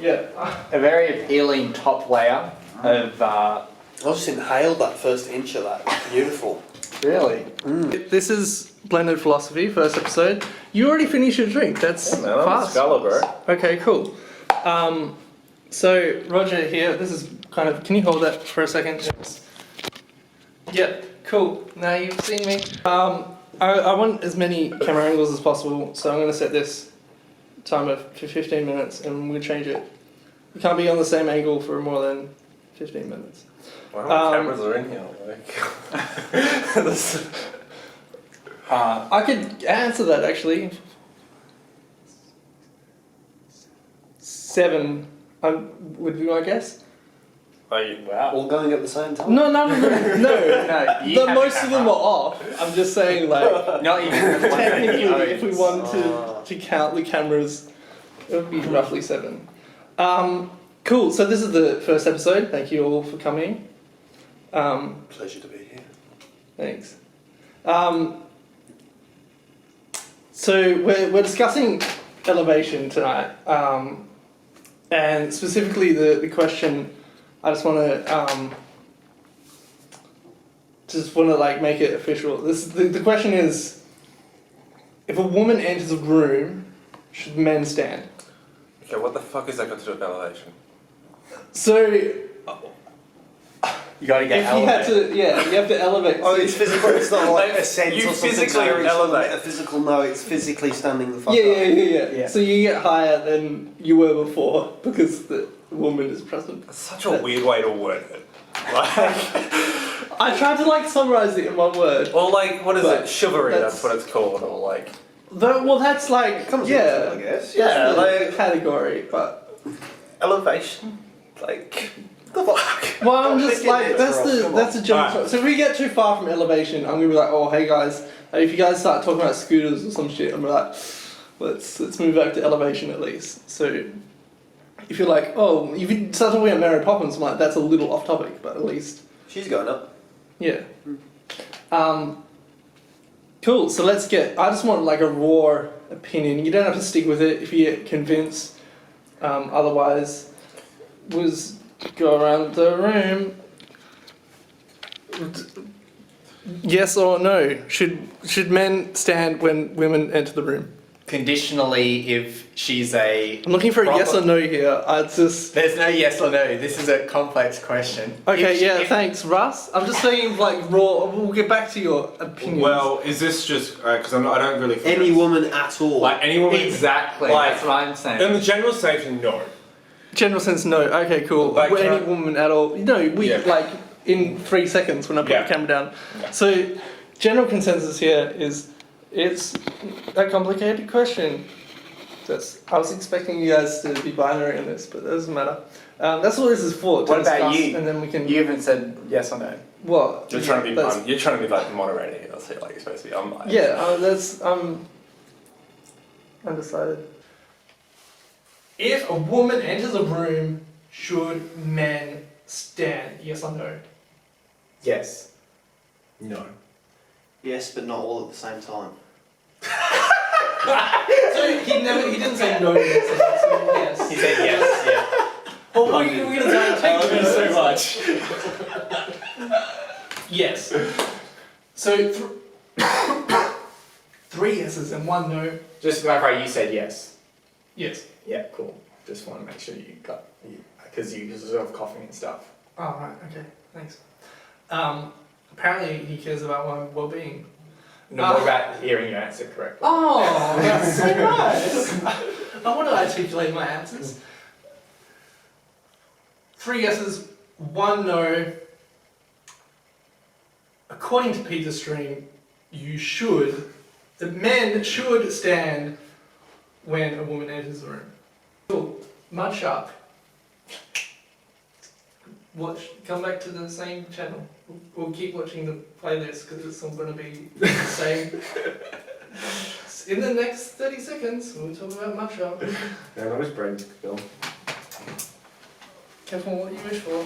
a very appealing top layer of. I just inhaled that first inch of that. It's beautiful. Really? This is Blended Philosophy, first episode. You already finished your drink. That's Man, I'm fast. Excalibur. Okay, cool. So Roger here. This is kind of. Can you hold that for a second? Yes. Yep. Cool. Now you've seen me. I want as many camera angles as possible, so I'm going to set this timer for 15 minutes, and we'll change it. We can't be on the same angle for more than 15 minutes. How many cameras are in here? Like, I could answer that actually. 7 would be my guess. wow. All going at the same time? No. No, you have Most a of them are off. I'm just saying, like, Not even the one that he technically, if we owns. wanted to count the cameras, it would be roughly 7. Cool. So this is the first episode. Thank you all for coming. Pleasure to be here. Thanks. So we're discussing elevation tonight, and specifically the question. I just want to like make it official. The question is, if a woman enters a room, should men stand? Okay, what the fuck is that got to do with elevation? So You gotta get if you had to, you have to elevate. Oh, it's physical. It's not like Like, a sense you or something. physically No, it's not elevate. like a physical. No, it's physically standing the fuck up. Yeah. So you get higher than you were before because the woman is present. That's such a weird way to word it. Like, I tried to like summarize it in one word. or like, what is But it? Chivalry, that's- that's what it's called. Or like, Well, that's like It comes with it, I guess. Yeah, that's the like- category, but elevation. Like, the fuck? well, I'm just Come like on. that's a joke. Alright. So if we get too far from elevation, I'm gonna be like, oh hey guys, if you guys start talking about scooters or some shit, I'm like, let's move back to elevation at least. So if you're like, oh, if you start talking about Mary Poppins, I'm like, that's a little off topic, but at least She's going up. yeah. Cool. So let's get. I just want like a raw opinion. You don't have to stick with it if you get convinced. Otherwise, was go around the room. Yes or no? Should men stand when women enter the room? Conditionally, if she's a. I'm looking for a proper- yes or no here. I just. There's no yes or no. This is a complex question. Okay. If she- Yeah. if- Thanks, Russ. I'm just saying like raw. We'll get back to your opinions. Well, is this just because I don't really think Any it's- woman at all. like any woman Exactly. Like, that's what I'm saying. in the general sense, no. General sense, no. Okay, cool. Like, can Any I- woman at all? No, we Yeah. like in 3 seconds when I put Yeah. the camera down. Yeah. So, general consensus here is it's a complicated question. I was expecting you guys to be binary in this, but it doesn't matter. That's what this is for. To What about discuss, you? And then we can. You haven't said yes or no. What? You're trying to be That's- you're trying to be like the moderator here. That's it, like you're supposed to be. I'm like, Yeah, that's undecided. If a woman enters a room, should men stand? Yes or no? Yes. No. Yes, but not all at the same time. So he didn't say no. He said yes. He said yes. Yeah. Well, we're gonna take Thank you so much. Yes. So 3 yeses and 1 no. Just to clarify, you said yes. Yes. Yeah. Cool. Just want to make sure you got because you deserve coughing and stuff. Oh right. Okay. Thanks. Apparently he cares about my well-being. No more about hearing your answer correctly. Oh, that's so nice. I want to articulate my answers. 3 yeses, 1 no. According to Peter Stream, the men should stand when a woman enters the room. Cool. Mudshark. Come back to the same channel. We'll keep watching the playlist because it's all going to be the same. In the next 30 seconds, we'll talk about Mudshark. Yeah, that was brain film. Careful what you wish for.